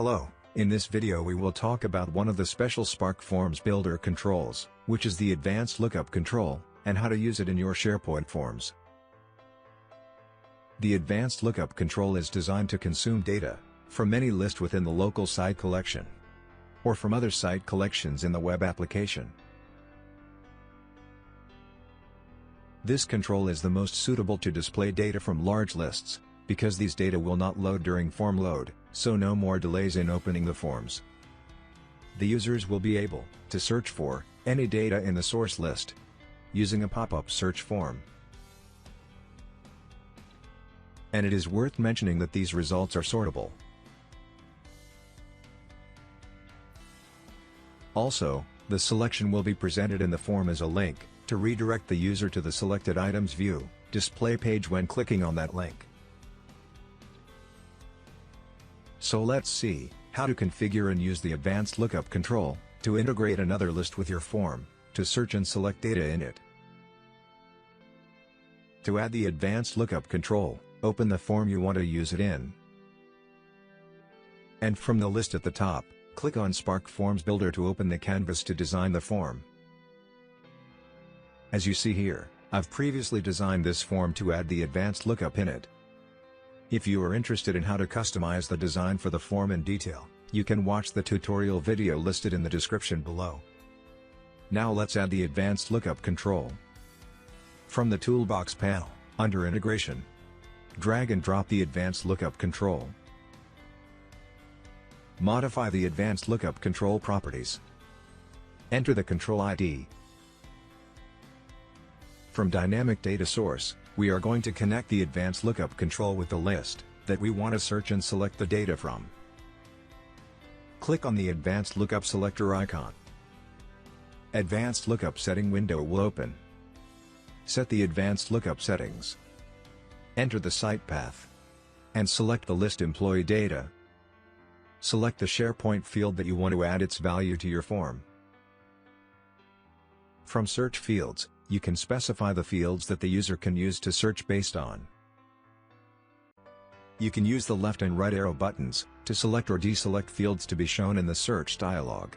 Hello, in this video we will talk about one of the special Spark Forms Builder controls, which is the Advanced Lookup control, and how to use it in your SharePoint forms. The Advanced Lookup control is designed to consume data from any list within the local site collection, or from other site collections in the web application. This control is the most suitable to display data from large lists, because these data will not load during form load, so no more delays in opening the forms. The users will be able to search for any data in the source list using a pop-up search form. And it is worth mentioning that these results are sortable. Also, the selection will be presented in the form as a link to redirect the user to the selected items view display page when clicking on that link. So let's see how to configure and use the Advanced Lookup control to integrate another list with your form to search and select data in it. To add the Advanced Lookup control, open the form you want to use it in. And from the list at the top, click on Spark Forms Builder to open the canvas to design the form. As you see here, I've previously designed this form to add the Advanced Lookup in it. If you are interested in how to customize the design for the form in detail, you can watch the tutorial video listed in the description below. Now let's add the Advanced Lookup control. From the Toolbox panel, under Integration, drag and drop the Advanced Lookup control. Modify the Advanced Lookup control properties. Enter the control ID. From Dynamic Data Source, we are going to connect the Advanced Lookup control with the list that we want to search and select the data from. Click on the Advanced Lookup selector icon. Advanced Lookup setting window will open. Set the Advanced Lookup settings. Enter the site path. And select the list employee data. Select the SharePoint field that you want to add its value to your form. From Search Fields, you can specify the fields that the user can use to search based on. You can use the left and right arrow buttons to select or deselect fields to be shown in the search dialog,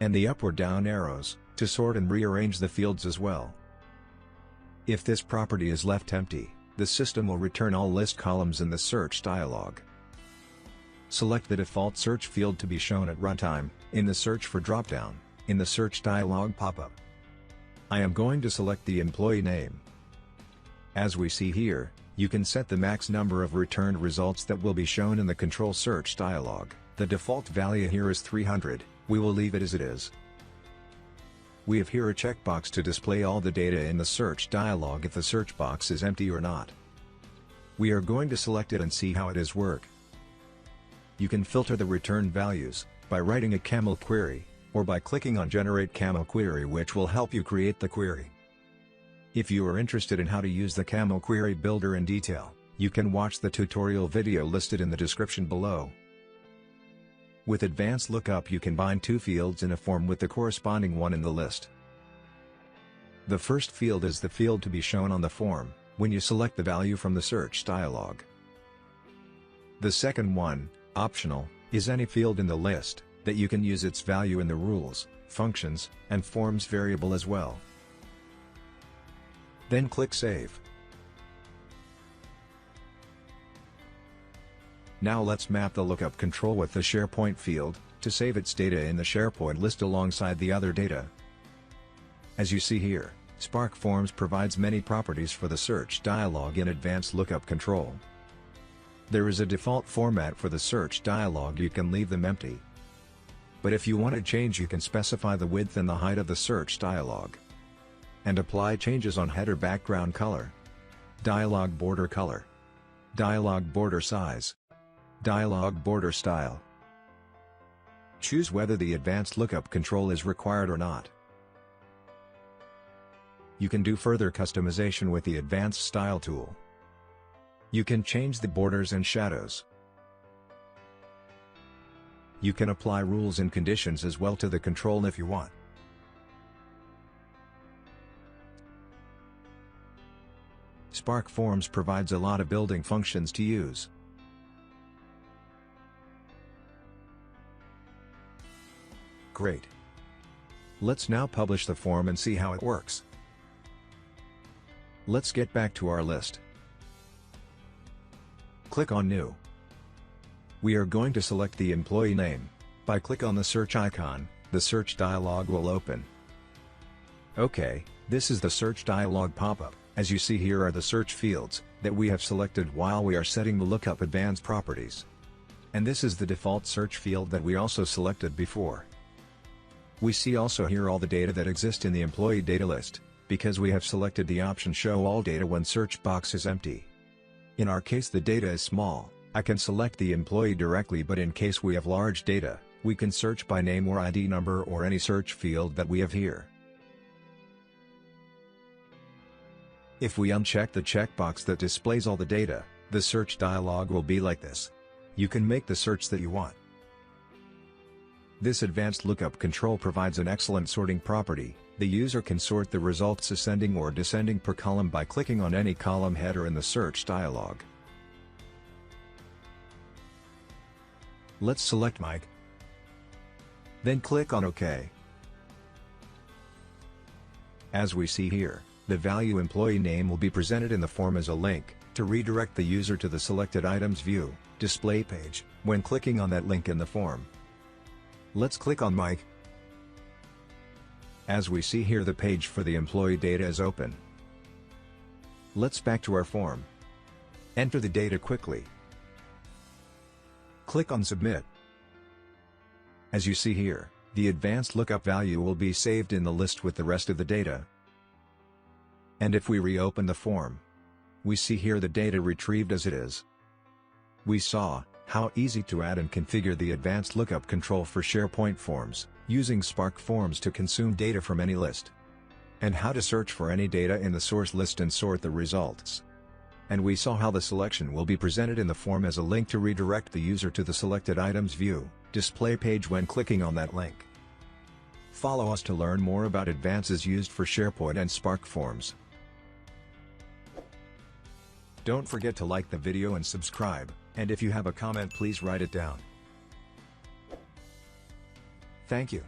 and the up or down arrows to sort and rearrange the fields as well. If this property is left empty, the system will return all list columns in the search dialog. Select the default search field to be shown at runtime in the Search for dropdown in the search dialog pop-up. I am going to select the employee name. As we see here, you can set the max number of returned results that will be shown in the control search dialog. The default value here is 300, we will leave it as it is. We have here a checkbox to display all the data in the search dialog if the search box is empty or not. We are going to select it and see how it is work. You can filter the return values by writing a CAML query, or by clicking on Generate CAML Query, which will help you create the query. If you are interested in how to use the CAML Query Builder in detail, you can watch the tutorial video listed in the description below. With Advanced Lookup you can bind two fields in a form with the corresponding one in the list. The first field is the field to be shown on the form when you select the value from the search dialog. The second one, optional, is any field in the list that you can use its value in the rules, functions, and forms variable as well. Then click Save. Now let's map the lookup control with the SharePoint field to save its data in the SharePoint list alongside the other data. As you see here, Spark Forms provides many properties for the search dialog in Advanced Lookup control. There is a default format for the search dialog, you can leave them empty. But if you want to change, you can specify the width and the height of the search dialog. And apply changes on header background color, dialog border color, dialog border size, dialog border style. Choose whether the Advanced Lookup control is required or not. You can do further customization with the Advanced Style tool. You can change the borders and shadows. You can apply rules and conditions as well to the control if you want. Spark Forms provides a lot of building functions to use. Great. Let's now publish the form and see how it works. Let's get back to our list. Click on New. We are going to select the employee name. By click on the search icon, the search dialog will open. Okay, this is the search dialog pop-up. As you see, here are the search fields that we have selected while we are setting the lookup advanced properties. And this is the default search field that we also selected before. We see also here all the data that exist in the employee data list, because we have selected the option Show All Data when search box is empty. In our case the data is small, I can select the employee directly, but in case we have large data, we can search by name or ID number or any search field that we have here. If we uncheck the checkbox that displays all the data, the search dialog will be like this. You can make the search that you want. This advanced lookup control provides an excellent sorting property. The user can sort the results ascending or descending per column by clicking on any column header in the search dialog. Let's select Mike. Then click on OK. As we see here, the value employee name will be presented in the form as a link to redirect the user to the selected items view display page when clicking on that link in the form. Let's click on Mike. As we see here, the page for the employee data is open. Let's back to our form. Enter the data quickly. Click on Submit. As you see here, the advanced lookup value will be saved in the list with the rest of the data. And if we reopen the form, we see here the data retrieved as it is. We saw how easy to add and configure the advanced lookup control for SharePoint forms, using Spark forms to consume data from any list, and how to search for any data in the source list and sort the results. And we saw how the selection will be presented in the form as a link to redirect the user to the selected items view display page when clicking on that link. Follow us to learn more about advances used for SharePoint and Spark forms. Don't forget to like the video and subscribe, and if you have a comment, please write it down. Thank you.